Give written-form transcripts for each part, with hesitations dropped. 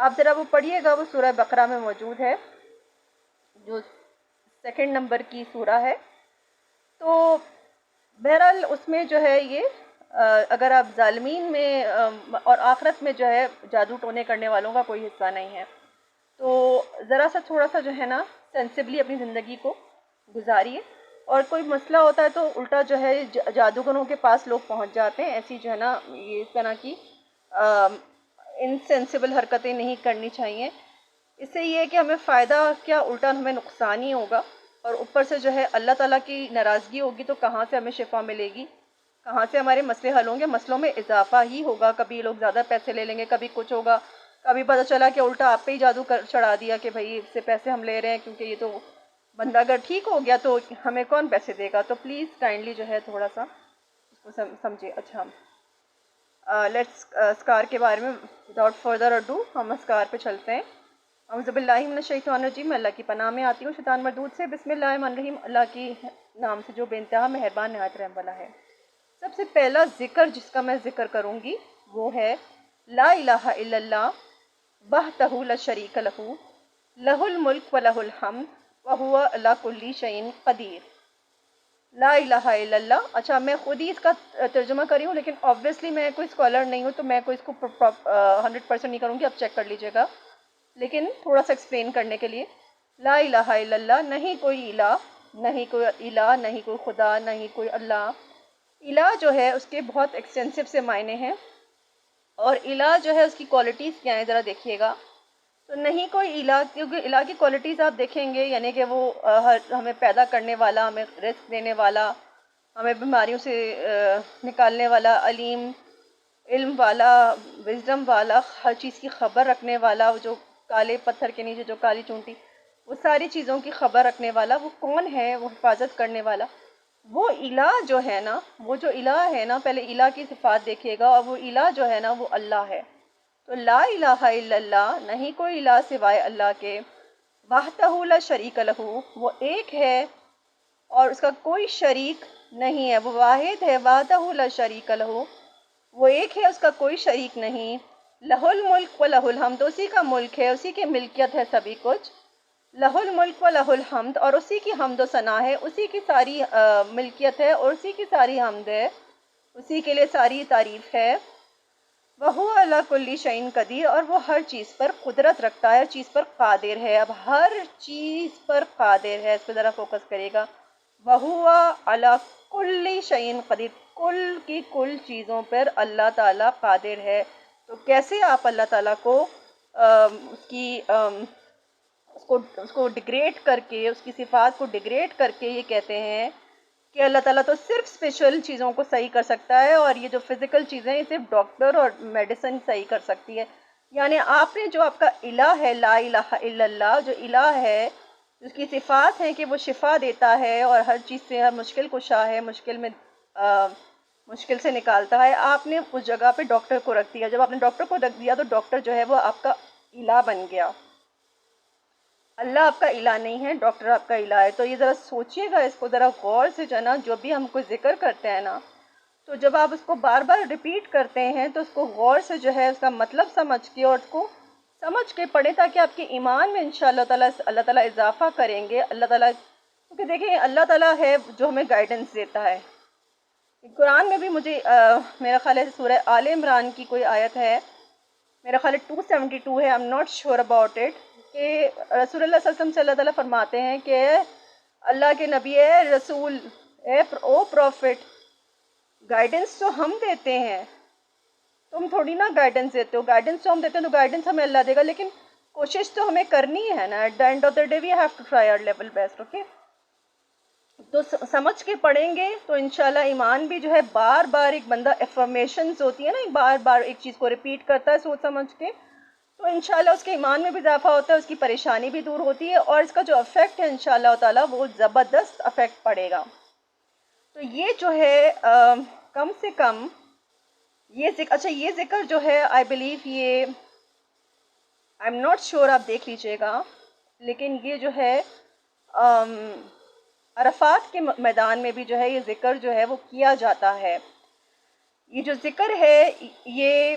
آپ ذرا وہ پڑھیے گا، وہ سورہ بقرہ میں موجود ہے، جو 2 نمبر کی سورہ ہے۔ تو بہرحال اس میں جو ہے یہ اگر آپ ظالمین میں اور آخرت میں جو ہے جادو ٹونے کرنے والوں کا کوئی حصہ نہیں ہے، تو ذرا سا تھوڑا سا جو ہے نا سینسبلی اپنی زندگی کو گزاریے، اور کوئی مسئلہ ہوتا ہے تو الٹا جو ہے جادوگروں کے پاس لوگ پہنچ جاتے ہیں، ایسی جو ہے نا یہ اس طرح کی انسینسیبل حرکتیں نہیں کرنی چاہیے۔ اس سے یہ ہے کہ ہمیں فائدہ کیا، الٹا ہمیں نقصان ہی ہوگا، اور اوپر سے جو ہے اللہ تعالیٰ کی ناراضگی ہوگی تو کہاں سے ہمیں شفا ملے گی، کہاں سے ہمارے مسئلے حل ہوں گے؟ مسئلوں میں اضافہ ہی ہوگا، کبھی لوگ زیادہ پیسے لے لیں گے، کبھی کچھ ہوگا، کبھی پتہ چلا کہ الٹا آپ پہ ہی جادو چڑھا دیا کہ بھائی اس سے پیسے ہم لے رہے ہیں کیونکہ یہ تو بندہ اگر ٹھیک ہو گیا تو ہمیں کون پیسے دے گا؟ تو پلیز کائنڈلی جو ہے تھوڑا سا اس کو سمجھے۔ اچھا، لیٹس اسکار کے بارے میں وداؤٹ فردر اڈو ہم اسکار پہ چلتے ہیں۔ اعوذ باللہ من الشیطان الرجیم، میں اللہ کی پناہ میں آتی ہوں شیطان مردود سے۔ بسم اللہ الرحمن الرحیم، اللہ کی نام سے جو بے انتہا مہربان نہایت رحم والا ہے۔ سب سے پہلا ذکر جس کا میں ذکر کروں گی وہ ہے لا الہ الا اللہ وحدہ لا شریک لہ لہ الملک ولہ الحمد وہو علی کل شیء قدیر۔ لا الہ الا اللہ، اچھا میں خود ہی اس کا ترجمہ کری ہوں، لیکن آبویسلی میں کوئی اسکالر نہیں ہوں تو میں کوئی اس کو 100% نہیں کروں گی، آپ چیک کر لیجیے گا، لیکن تھوڑا سا ایکسپلین کرنے کے لیے، لا الہ الا اللہ، نہیں کوئی الہ، نہیں کوئی الہ، نہیں کوئی خدا، نہیں کوئی اللہ۔ الہ جو ہے اس کے بہت ایکسٹینسو سے معنی ہیں، اور الہ جو ہے اس کی کوالٹیز کیا ہیں ذرا دیکھیے گا۔ تو نہیں کوئی الہ، کیونکہ الہ کی کوالٹیز آپ دیکھیں گے یعنی کہ وہ ہمیں پیدا کرنے والا، ہمیں رزق دینے والا، ہمیں بیماریوں سے نکالنے والا، علیم، علم والا، وزڈم والا، ہر چیز کی خبر رکھنے والا، وہ جو کالے پتھر کے نیچے جو کالی چونٹی، وہ ساری چیزوں کی خبر رکھنے والا، وہ کون ہے؟ وہ حفاظت کرنے والا، وہ الہ جو ہے نا، وہ جو الہ ہے نا، پہلے الہ کی صفات دیکھیے گا، اور وہ الہ جو ہے نا وہ اللہ ہے۔ تو لا الہ الا اللہ، نہیں کوئی الہ سوائے اللہ کے، وحدہ لا شریک لہ، وہ ایک ہے اور اس کا کوئی شریک نہیں ہے، وہ واحد ہے، وحدہ لا شریک لہ، وہ ایک ہے، اس کا کوئی شریک نہیں، لہ الملک و لہ الحمد، اسی کا ملک ہے، اسی کی ملکیت ہے سبھی کچھ، لہ الملک و لہ الحمد، اور اسی کی حمد و ثنا ہے، اسی کی ساری ملکیت ہے اور اسی کی ساری حمد ہے، اسی کے لیے ساری تعریف ہے، وہو علی کل شیء قدیر، اور وہ ہر چیز پر قدرت رکھتا ہے، ہر چیز پر قادر ہے۔ اب ہر چیز پر قادر ہے، اس پہ ذرا فوکس کریے گا، وہو علی کل شیء قدیر، کل کی کل چیزوں پر اللہ تعالیٰ قادر ہے۔ تو کیسے آپ اللہ تعالیٰ کو اس کو ڈیگریڈ کر کے، اس کی صفات کو ڈیگریڈ کر کے یہ کہتے ہیں کہ اللہ تعالیٰ تو صرف اسپیشل چیزوں کو صحیح کر سکتا ہے، اور یہ جو فزیکل چیزیں یہ صرف ڈاکٹر اور میڈیسن صحیح کر سکتی ہے۔ یعنی آپ نے جو آپ کا الہ ہے لا الہ الا اللہ، جو الہ ہے جس کی صفات ہیں کہ وہ شفا دیتا ہے اور ہر چیز سے، ہر مشکل کشا ہے، مشکل سے نکالتا ہے، آپ نے اس جگہ پہ ڈاکٹر کو رکھ دیا۔ جب آپ نے ڈاکٹر کو رکھ دیا تو ڈاکٹر جو ہے وہ آپ کا الہ بن گیا۔ اللہ آپ کا الہ نہیں ہے، ڈاکٹر آپ کا الہ ہے۔ تو یہ ذرا سوچئے گا، اس کو ذرا غور سے جو ہے نا، جو بھی ہم کو ذکر کرتے ہیں نا، تو جب آپ اس کو بار بار ریپیٹ کرتے ہیں تو اس کو غور سے جو ہے اس کا مطلب سمجھ کے اور اس کو سمجھ کے پڑھیں، تاکہ آپ کے ایمان میں انشاءاللہ تعالیٰ اللہ تعالیٰ اضافہ کریں گے۔ اللہ تعالیٰ، کیونکہ دیکھیں اللہ تعالیٰ ہے جو ہمیں گائیڈنس دیتا ہے۔ قرآن میں بھی مجھے میرا خیال ہے سورہ آل عمران کی کوئی آیت ہے، میرا خیال ہے 272 ہے، I'm not sure about it، کہ رسول اللہ صلی اللہ علیہ وسلم سے اللہ تعالیٰ فرماتے ہیں کہ اللہ کے نبی، اے رسول، او پروفٹ، گائیڈنس تو ہم دیتے ہیں، تم تھوڑی نا گائیڈنس دیتے ہو، گائیڈنس تو ہم دیتے ہیں تو گائیڈنس ہمیں اللہ دے گا، لیکن کوشش تو ہمیں کرنی ہے نا، at the end of the day we have to try our level best, okay? تو سمجھ کے پڑھیں گے تو انشاءاللہ ایمان بھی جو ہے بار بار، ایک بندہ افرمیشنز ہوتی ہے نا، بار بار ایک چیز کو ریپیٹ کرتا ہے سوچ سمجھ کے، تو انشاءاللہ اس کے ایمان میں بھی اضافہ ہوتا ہے، اس کی پریشانی بھی دور ہوتی ہے، اور اس کا جو افیکٹ ہے انشاءاللہ تعالیٰ وہ زبردست افیکٹ پڑے گا۔ تو یہ جو ہے کم سے کم یہ ذکر، اچھا یہ ذکر جو ہے آئی بلیو، یہ آئی ایم ناٹ شیور، آپ دیکھ لیجئے گا، لیکن یہ جو ہے عرفات کے میدان میں بھی جو ہے یہ ذکر جو ہے وہ کیا جاتا ہے۔ یہ جو ذکر ہے یہ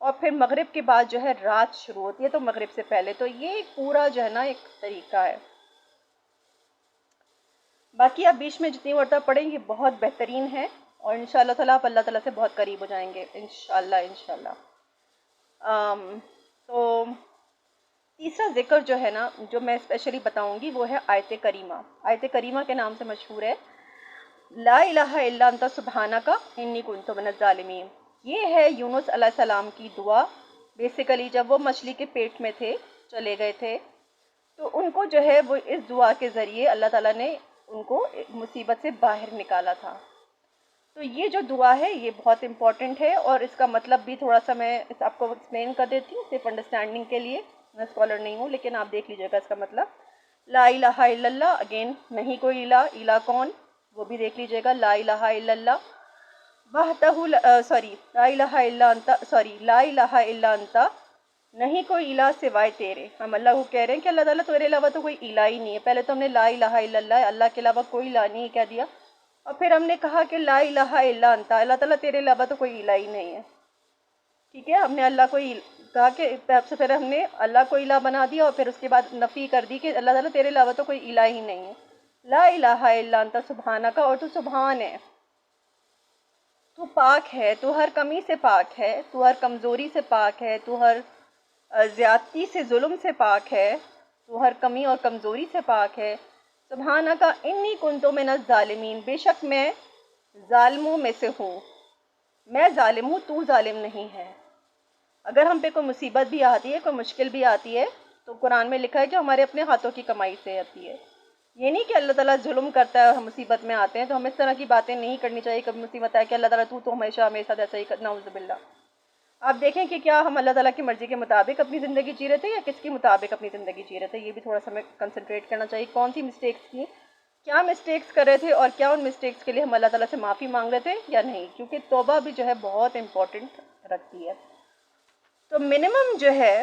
اور پھر مغرب کے بعد جو ہے رات شروع ہوتی ہے تو مغرب سے پہلے. تو یہ ایک پورا جو ہے نا ایک طریقہ ہے. باقی آپ بیچ میں جتنی مرتبہ پڑھیں یہ بہت بہترین ہے اور انشاءاللہ تعالیٰ آپ اللہ تعالیٰ سے بہت قریب ہو جائیں گے انشاءاللہ انشاءاللہ. تو تیسرا ذکر جو ہے نا جو میں اسپیشلی بتاؤں گی وہ ہے آیت کریمہ. آیت کریمہ کے نام سے مشہور ہے لا الہ الا انت سبحانک انی کنت من الظالمین. یہ ہے یونس علیہ السلام کی دعا. بیسیکلی جب وہ مچھلی کے پیٹ میں تھے, چلے گئے تھے, تو ان کو جو ہے وہ اس دعا کے ذریعے اللہ تعالیٰ نے ان کو مصیبت سے باہر نکالا تھا. تو یہ جو دعا ہے یہ بہت امپورٹنٹ ہے اور اس کا مطلب بھی تھوڑا سا میں آپ کو ایکسپلین کر دیتی ہوں صرف انڈرسٹینڈنگ کے لیے. میں اسکالر نہیں ہوں لیکن آپ دیکھ لیجیے گا اس کا مطلب. لا الہ الا اللہ, اگین نہیں کوئی الہ. الہ کون وہ بھی دیکھ لیجیے گا. لا الہ الا اللہ وحدہ سوری لا الہ الا انت سوری لا الہ الا انت, نہیں کوئی الہ سوائے تیرے. ہم اللہ کو کہہ رہے ہیں کہ اللہ تعالیٰ تیرے علاوہ تو کوئی الہ ہی نہیں ہے. پہلے تو ہم نے لا الہ الا اللہ, اللہ کے علاوہ کوئی الہ نہیں کہہ دیا, اور پھر ہم نے کہا کہ لا الہ الا انت, اللہ تعالیٰ تیرے علاوہ تو کوئی الہ ہی نہیں ہے. ٹھیک ہے, ہم نے اللہ کو کہا کہ سب سے پہلے ہم نے اللہ کو الہ بنا دیا اور پھر اس کے بعد نفی کر دی کہ اللہ تعالیٰ تیرے علاوہ تو کوئی الہ ہی نہیں ہے. لا الہ الا انت سبحانک, اور تو سبحان ہے, تو پاک ہے, تو ہر کمی سے پاک ہے, تو ہر کمزوری سے پاک ہے, تو ہر زیادتی سے ظلم سے پاک ہے, تو ہر کمی اور کمزوری سے پاک ہے. سبحانک انی کنت من الظالمین, بے شک میں ظالموں میں سے ہوں. میں ظالم ہوں, تو ظالم نہیں ہے. اگر ہم پہ کوئی مصیبت بھی آتی ہے, کوئی مشکل بھی آتی ہے, تو قرآن میں لکھا ہے کہ ہمارے اپنے ہاتھوں کی کمائی سے آتی ہے. یہ نہیں کہ اللہ تعالیٰ ظلم کرتا ہے اور ہم مصیبت میں آتے ہیں. تو ہمیں اس طرح کی باتیں نہیں کرنی چاہیے. کبھی مصیبت آئے کہ اللہ تعالیٰ تو ہمیشہ ہمیں ساتھ ایسا ہی نعوذ باللہ. آپ دیکھیں کہ کیا ہم اللہ تعالیٰ کی مرضی کے مطابق اپنی زندگی جی رہے تھے یا کس کے مطابق اپنی زندگی جی رہے تھے. یہ بھی تھوڑا سا ہمیں کنسنٹریٹ کرنا چاہیے. کون سی مسٹیکس کی, کیا مسٹیکس کر رہے تھے, اور کیا ان مسٹیکس کے لیے ہم اللہ تعالیٰ سے معافی مانگ رہے تھے یا نہیں. کیونکہ توبہ بھی جو ہے بہت امپورٹنٹ رکھتی ہے. تو منیمم جو ہے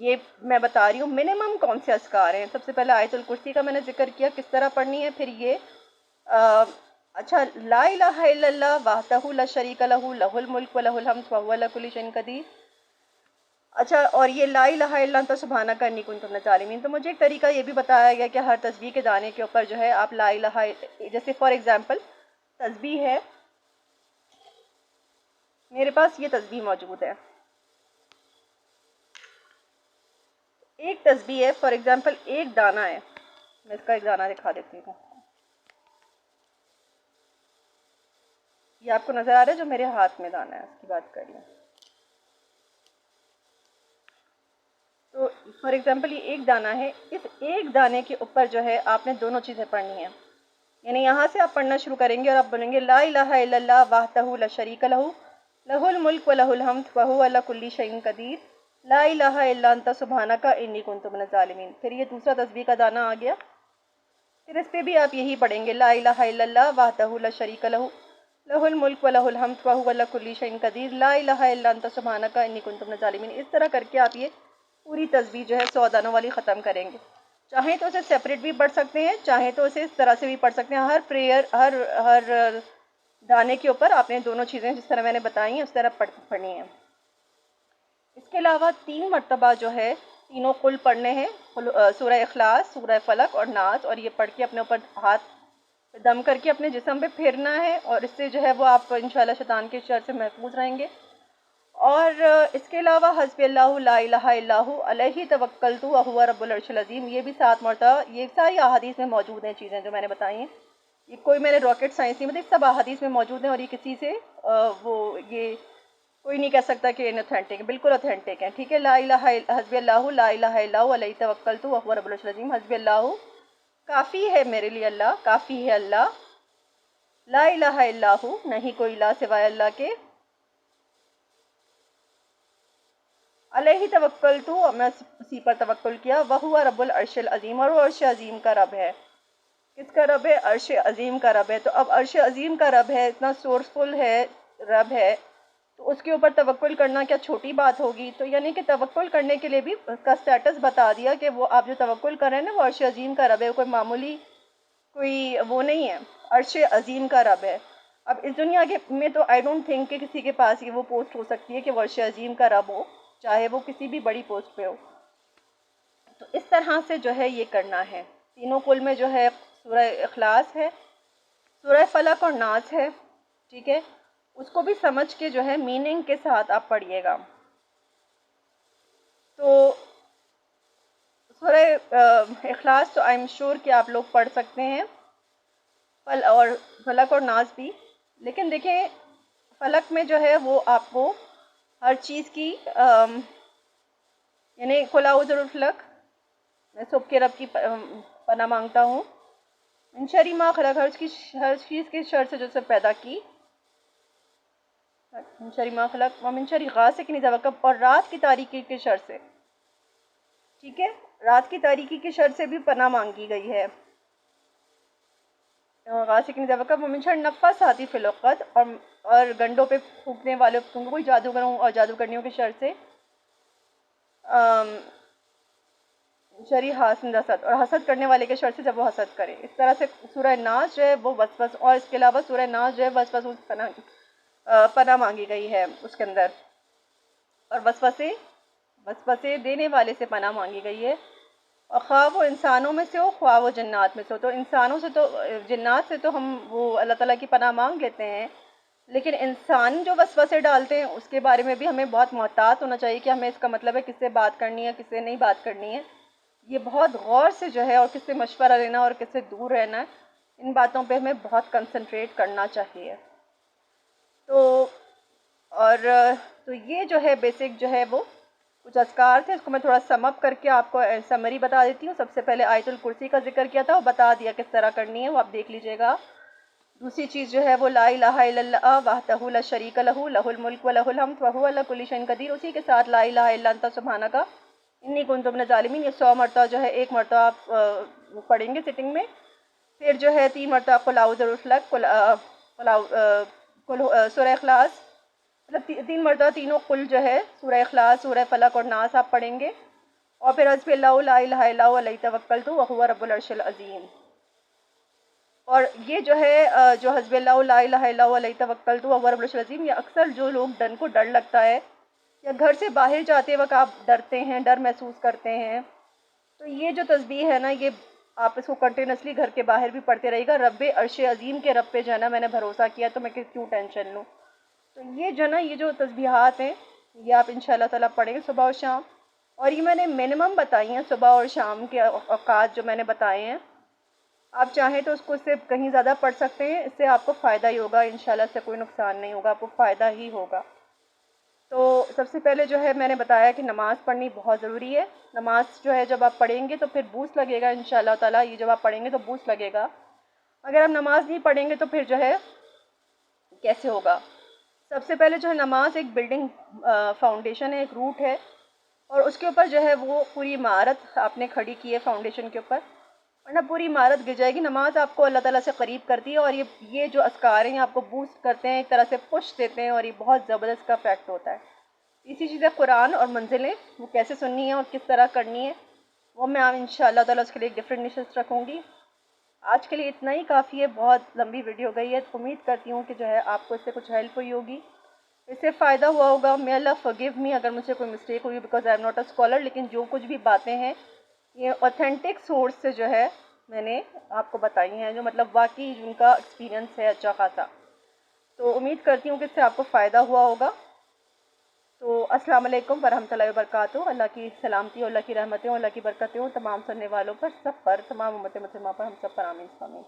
یہ میں بتا رہی ہوں منیمم کون سے اذکار ہیں. سب سے پہلے آیت الکرسی کا میں نے ذکر کیا کس طرح پڑھنی ہے. پھر یہ اچھا لا الہ الا اللہ وحدہ لا شریک لہ لہ الملک و لہ الحمد وہو علی کل شیء قدیر. اچھا, اور یہ لا الہ الا انت سبحانک انی کنت من الظالمین. تو مجھے ایک طریقہ یہ بھی بتایا گیا کہ ہر تسبیح کے دانے کے اوپر جو ہے آپ لا الہ, جیسے فار ایگزامپل تسبیح ہے, میرے پاس یہ تسبیح موجود ہے, ایک تسبیح ہے فار ایگزامپل ایک دانہ ہے. میں اس کا ایک دانہ دکھا دیتی ہوں. یہ آپ کو نظر آ رہا ہے جو میرے ہاتھ میں دانہ ہے, اس کی بات کر رہی ہوں. تو فار ایگزامپل یہ ایک دانہ ہے. اس ایک دانے کے اوپر جو ہے آپ نے دونوں چیزیں پڑھنی ہیں. یعنی یہاں سے آپ پڑھنا شروع کریں گے اور آپ بولیں گے لا الہ الا اللہ وحدہ لا شریک لہ لہ الملک و لہ الحمد وہو علی کل شیء قدیر لا الہ الا انت سبحانک انی کنت من الظالمین. پھر یہ دوسرا تسبیح کا دانہ آ گیا. پھر اس پہ بھی آپ یہی پڑھیں گے لا الہ الا اللہ وحدہ لا شریک لہ لہ الملک و لہ الحمد وہو علی کل شیء قدیر لا الہ الا انت سبحانک انی کنت من الظالمین. اس طرح کر کے آپ یہ پوری تسبیح جو ہے 100 دانوں والی ختم کریں گے. چاہیں تو اسے سیپریٹ بھی پڑھ سکتے ہیں, چاہیں تو اسے اس طرح سے بھی پڑھ سکتے ہیں. ہر پریئر ہر دانے کے اوپر آپ نے دونوں چیزیں جس طرح میں نے بتائی ہیں اس طرح پڑھنی ہیں. اس کے علاوہ 3 مرتبہ جو ہے تینوں قل پڑھنے ہیں, سورہ اخلاص, سورہ فلق اور ناس, اور یہ پڑھ کے اپنے اوپر ہاتھ دم کر کے اپنے جسم پہ پھیرنا ہے, اور اس سے جو ہے وہ آپ انشاءاللہ شیطان کے شر سے محفوظ رہیں گے. اور اس کے علاوہ حسبی اللہ لا الہ الا ہو علیہ توکلت وہو رب العرش العظیم, یہ بھی 7 مرتبہ. یہ ساری احادیث میں موجود ہیں چیزیں جو میں نے بتائی ہیں. یہ کوئی میں نے راکٹ سائنس نہیں بتائی, سب احادیث میں موجود ہیں, اور یہ کسی سے یہ کوئی نہیں کہہ سکتا کہ ان اوتھینٹک, بالکل اوتھینٹک ہیں. ٹھیک ہے, لا الہ حسبی اللہ لا الہ الا ہو علیہ توکلت وہو رب العرش العظیم. حسبی اللہ کافی ہے میرے لیے, اللہ کافی ہے اللہ. لا الہ الا ہو نہیں کوئی الہ سوائے اللہ کے. علیہ توکلت میں اسی پر توکل کیا. وہو رب العرش العظیم, اور وہ عرش عظیم کا رب ہے. کس کا رب ہے؟ عرش عظیم کا رب ہے. تو اب عرش عظیم کا رب ہے, اتنا سورسفل ہے رب ہے, تو اس کے اوپر توکل کرنا کیا چھوٹی بات ہوگی؟ تو یعنی کہ توکل کرنے کے لیے بھی اس کا سٹیٹس بتا دیا کہ وہ آپ جو توکل کر رہے ہیں نا وہ عرش عظیم کا رب ہے, کوئی معمولی کوئی وہ نہیں ہے, عرش عظیم کا رب ہے. اب اس دنیا کے میں تو آئی ڈونٹ تھنک کہ کسی کے پاس یہ وہ پوسٹ ہو سکتی ہے کہ وہ عرش عظیم کا رب ہو، چاہے وہ کسی بھی بڑی پوسٹ پہ ہو. تو اس طرح سے جو ہے یہ کرنا ہے. تینوں کل میں جو ہے سورہ اخلاص ہے، سورہ فلق اور ناس ہے، ٹھیک ہے. اس کو بھی سمجھ کے جو ہے میننگ کے ساتھ آپ پڑھیے گا. تو سورہ اخلاص تو آئی ایم شور کہ آپ لوگ پڑھ سکتے ہیں، اور فلق اور ناس بھی. لیکن دیکھیں فلق میں جو ہے وہ آپ کو ہر چیز کی یعنی قل اعوذ بالفلق، میں صبح کے رب کی پناہ مانگتا ہوں، من شر ما خلق، ہر چیز کی شر سے جو سے پیدا کی، من شر ما خلق ومن شر غاسق اذا وقب، اور رات کی تاریکی کے شر سے، ٹھیک ہے. رات کی تاریکی کے شر سے بھی پناہ مانگی گئی ہے. غاسق اذا وقب ومن شر النفاثات فی العقد، اور گنڈوں پہ پھونکنے والے، کوئی جادوگروں اور جادوگرنیوں کے شر سے، شری حاسد، اور حسد کرنے والے کے شر سے جب وہ حسد کرے. اس طرح سے سورہ ناس جو ہے وہ وسوس، اور اس کے علاوہ سورہ ناس جو ہے وسوس پناہ مانگی گئی ہے اس کے اندر، اور وسوسے دینے والے سے پناہ مانگی گئی ہے. اور خواہ وہ انسانوں میں سے ہو، خواہ وہ جنات میں سے ہو. تو انسانوں سے تو، جنات سے تو ہم وہ اللہ تعالیٰ کی پناہ مانگ لیتے ہیں، لیکن انسان جو وسوسے ڈالتے ہیں اس کے بارے میں بھی ہمیں بہت محتاط ہونا چاہیے کہ ہمیں اس کا مطلب ہے کس سے بات کرنی ہے، کس سے نہیں بات کرنی ہے. یہ بہت غور سے جو ہے، اور کس سے مشورہ لینا اور کس سے دور رہنا ہے، ان باتوں پہ ہمیں بہت کنسنٹریٹ کرنا چاہیے. تو یہ جو ہے بیسک جو ہے وہ کچھ اذکار تھے. اس کو میں تھوڑا سم اپ کر کے آپ کو سمری بتا دیتی ہوں. سب سے پہلے آیت الکرسی کا ذکر کیا تھا، وہ بتا دیا کس طرح کرنی ہے، وہ آپ دیکھ لیجئے گا. دوسری چیز جو ہے وہ لا الہ الا اللہ وحدہ لا شریک لہ لہ الملک و لہ الحمد وہو علی کل شیء قدیر. اسی کے ساتھ لا الہ الا انت سبحانک انی کنت من الظالمین. یہ 100 مرتبہ جو ہے، ایک مرتبہ آپ پڑھیں گے سٹنگ میں. پھر جو ہے 3 مرتبہ قل اعوذ بالفلق، سورہ اخلاص، مطلب 3 مرتبہ تینوں قل جو ہے، سورہ اخلاص، سورہ فلق اور ناس آپ پڑھیں گے. اور پھر حسبی اللہ لا الہ الا هو علیہ توکلت وہو رب العرش العظیم. اور یہ جو ہے جو حسبی اللہ لا الہ الا هو علیہ توکلت وہو رب العرش العظیم، یہ اکثر جو لوگ کو ڈر لگتا ہے، یا گھر سے باہر جاتے وقت آپ ڈرتے ہیں، ڈر محسوس کرتے ہیں، تو یہ جو تسبیح ہے نا، یہ آپ اس کو کنٹینیوسلی گھر کے باہر بھی پڑھتے رہیے گا. رب عرش عظیم کے رب پہ جو ہے نا میں نے بھروسہ کیا، تو میں کیوں ٹینشن لوں. تو یہ جو ہے نا، یہ جو تسبیحات ہیں یہ آپ انشاءاللہ تعالیٰ پڑھیں گے صبح اور شام. اور یہ میں نے منیمم بتائی ہیں صبح اور شام کے اوقات جو میں نے بتائے ہیں. آپ چاہیں تو اس کو اس سے کہیں زیادہ پڑھ سکتے ہیں، اس سے آپ کو فائدہ ہی ہوگا انشاءاللہ. اس سے کوئی نقصان نہیں ہوگا، آپ کو فائدہ ہی ہوگا. تو سب سے پہلے جو ہے میں نے بتایا کہ نماز پڑھنی بہت ضروری ہے. نماز جو ہے جب آپ پڑھیں گے تو پھر بوسٹ لگے گا انشاءاللہ تعالیٰ. یہ جب آپ پڑھیں گے تو بوسٹ لگے گا. اگر آپ نماز نہیں پڑھیں گے تو پھر جو ہے کیسے ہوگا. سب سے پہلے جو ہے نماز ایک بلڈنگ فاؤنڈیشن ہے، ایک روٹ ہے، اور اس کے اوپر جو ہے وہ پوری عمارت آپ نے کھڑی کی ہے فاؤنڈیشن کے اوپر، ورنہ پوری عمارت گر جائے گی. نماز آپ کو اللہ تعالیٰ سے قریب کرتی ہے، اور یہ جو اذکار ہیں آپ کو بوسٹ کرتے ہیں، ایک طرح سے پش دیتے ہیں، اور یہ بہت زبردست کا فیکٹ ہوتا ہے. اسی چیز ہے قرآن اور منزلیں، وہ کیسے سننی ہے اور کس طرح کرنی ہے، وہ میں انشاءاللہ تعالیٰ اس کے لیے ایک ڈفرینٹ نشست رکھوں گی. آج کے لیے اتنا ہی کافی ہے، بہت لمبی ویڈیو گئی ہے. امید کرتی ہوں کہ جو ہے آپ کو اس سے کچھ ہیلپ ہوئی ہوگی، اس سے فائدہ ہوا ہوگا. may Allah forgive me اگر مجھ سے کوئی مسٹیک ہوئی، because I am not a scholar. لیکن جو کچھ بھی باتیں ہیں یہ اوتھینٹک سورس سے جو ہے میں نے آپ کو بتائی ہیں، جو مطلب واقعی جن کا ایکسپیرینس ہے اچھا خاصا. تو امید کرتی ہوں کہ اس سے آپ کو فائدہ ہوا ہوگا. تو السلام علیکم ورحمۃ اللہ وبرکاتہ. اللہ کی سلامتی اور اللہ کی رحمتیں اور اللہ کی برکتیں ہوں تمام سننے والوں پر، سب پر، تمام امت مسلمہ پر، ہم سب پر. آمین آمین.